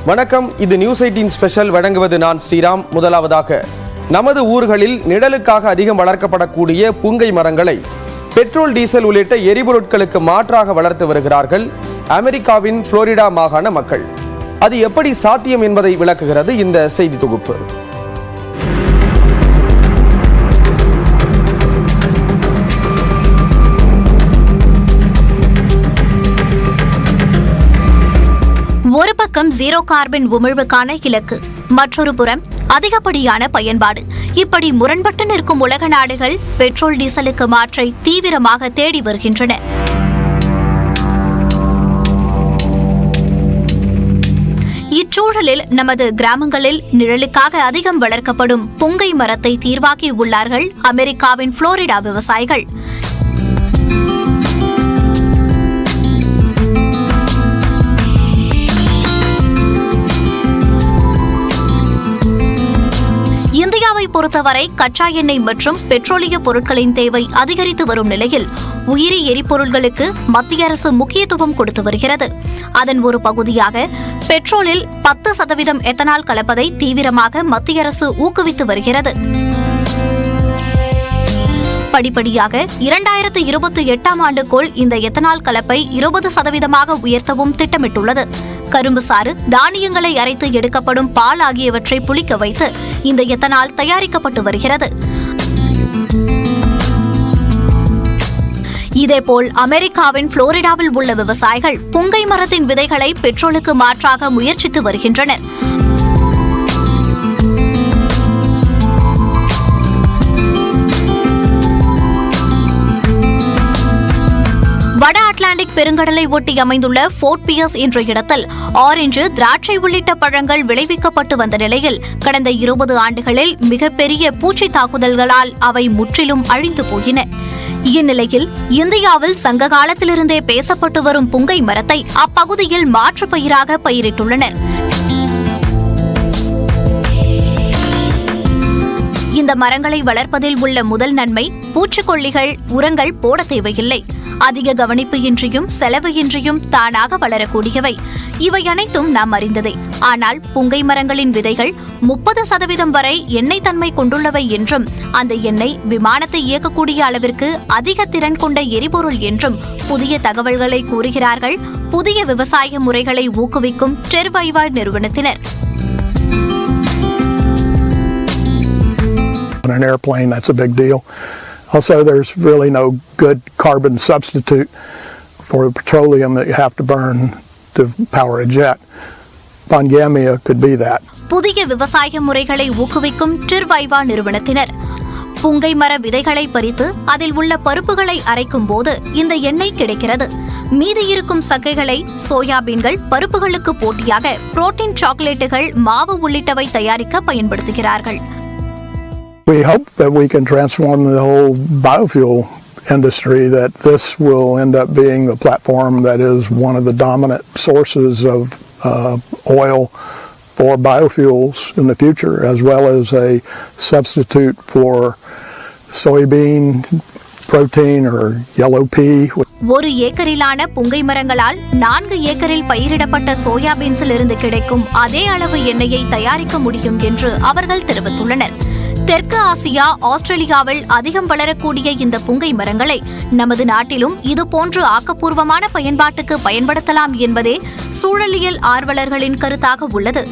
வணக்கம், இது news 18 special. வழங்குவது நான் ஸ்ரீராம். முதலாவதாக, நமது ஊர்களில் நிழலுக்காக அதிகம் வளர்க்கப்படக்கூடிய புங்கை மரங்களை பெட்ரோல், டீசல் உள்ளிட்ட எரிபொருட்களுக்கு மாற்றாக வளர்த்து வருகிறார்கள் அமெரிக்காவின் புளோரிடா மாகாண மக்கள். அது எப்படி சாத்தியம் என்பதை விளக்குகிறது இந்த செய்தி தொகுப்பு. ஒரு பக்கம் ஜீரோ கார்பன் உமிழ்வுக்கான இலக்கு, மற்றொரு புறம் அதிகப்படியான பயன்பாடு. இப்படி முரண்பட்டு நிற்கும் உலக நாடுகள் பெட்ரோல், டீசலுக்கு மாற்றை தீவிரமாக தேடி வருகின்றன. இச்சூழலில் நமது கிராமங்களில் நிழலுக்காக அதிகம் வளர்க்கப்படும் புங்கை மரத்தை தீர்வாக்கி உள்ளார்கள் அமெரிக்காவின் புளோரிடா விவசாயிகள். இந்தியாவை பொறுத்தவரை கச்சா எண்ணெய் மற்றும் பெட்ரோலிய பொருட்களின் தேவை அதிகரித்து வரும் நிலையில் உயிரி எரிபொருள்களுக்கு மத்திய அரசு முக்கியத்துவம் கொடுத்து வருகிறது. அதன் ஒரு பகுதியாக பெட்ரோலில் 10% எத்தனால் கலப்பதை தீவிரமாக மத்திய அரசு ஊக்குவித்து வருகிறது. படிப்படியாக 2028ஆம் ஆண்டுக்குள் இந்த எத்தனால் கலப்பை 20% உயர்த்தவும் திட்டமிட்டுள்ளது. கரும்பு சாறு, தானியங்களை அரைத்து எடுக்கப்படும் பால் ஆகியவற்றை புளிக்க வைத்து இந்த எத்தனால் தயாரிக்கப்பட்டு வருகிறது. இதேபோல் அமெரிக்காவின் புளோரிடாவில் உள்ள விவசாயிகள் புங்கை மரத்தின் விதைகளை பெட்ரோலுக்கு மாற்றாக முயற்சித்து வருகின்றனர். வட அட்லாண்டிக் பெருங்கடலை ஒட்டி அமைந்துள்ள ஃபோர்ட் பியர்ஸ் என்ற இடத்தில் ஆரஞ்சு, திராட்சை உள்ளிட்ட பழங்கள் விளைவிக்கப்பட்டு வந்த நிலையில் கடந்த 20 ஆண்டுகளில் மிகப்பெரிய பூச்சி தாக்குதல்களால் அவை முற்றிலும் அழிந்து போயின. இந்நிலையில் இந்தியாவில் சங்க காலத்திலிருந்தே பேசப்பட்டு வரும் புங்கை மரத்தை அப்பகுதியில் மாற்று பயிராக பயிரிட்டுள்ளனர். இந்த மரங்களை வளர்ப்பதில் உள்ள முதல் நன்மை, பூச்சிக்கொல்லிகள், உரங்கள் போட தேவையில்லை. அதிக கவனிப்பு இன்றியும் செலவு இன்றியும் தானாக வளரக்கூடியவை. இவை அனைத்தும் நாம் அறிந்ததே. ஆனால் புங்கை மரங்களின் விதைகள் 30% வரை எண்ணெய் தன்மை கொண்டுள்ளவை என்றும், அந்த எண்ணெய் விமானத்தை இயக்கக்கூடிய அளவிற்கு அதிக திறன் கொண்ட எரிபொருள் என்றும் புதிய தகவல்களை கூறுகிறார்கள் புதிய விவசாய முறைகளை ஊக்குவிக்கும் டெர்வைவா நிறுவனத்தினர். An airplane, that's a big deal. Also, there's really no good carbon substitute for petroleum that you have to burn to power a jet. Pangamia could be that. புதிய விவசாய முறைகளை ஊக்குவிக்கும் டெர்வைவா நிறுவனத்தினர் புங்கை மர விதைகளை பறித்து அதில் உள்ள பருப்புகளை அரைக்கும் போது இந்த எண்ணெய் கிடைக்கிறது. மீதி இருக்கும் சக்கைகளை சோயாபீன்கள், பருப்புகளுக்கு போட்டியாக புரோட்டீன் சாக்லேட்டுகள், மாவு உள்ளிட்டவை தயாரிக்க பயன்படுத்துகிறார்கள். We hope that we can transform the whole biofuel industry, that this will end up being the platform that is one of the dominant sources of oil for biofuels in the future, as well as a substitute for soybean protein or yellow pea. ஒரு ஏக்கரிலான புங்கை மரங்களால் 4 ஏக்கரில் பயிரிடப்பட்ட சோயாபீன்ஸில் இருந்து கிடைக்கும் அதே அளவு எண்ணெயை தயாரிக்க முடியும் என்று அவர்கள் தெரிவித்துள்ளனர். தெற்கு ஆசியா, ஆஸ்திரேலியாவில் அதிகம் வளரக்கூடிய இந்த புங்கை மரங்களை நமது நாட்டிலும் இதுபோன்று ஆக்கப்பூர்வமான பயன்பாட்டுக்கு பயன்படுத்தலாம் என்பதே சூழலியல் ஆர்வலர்களின் கருத்தாக உள்ளது.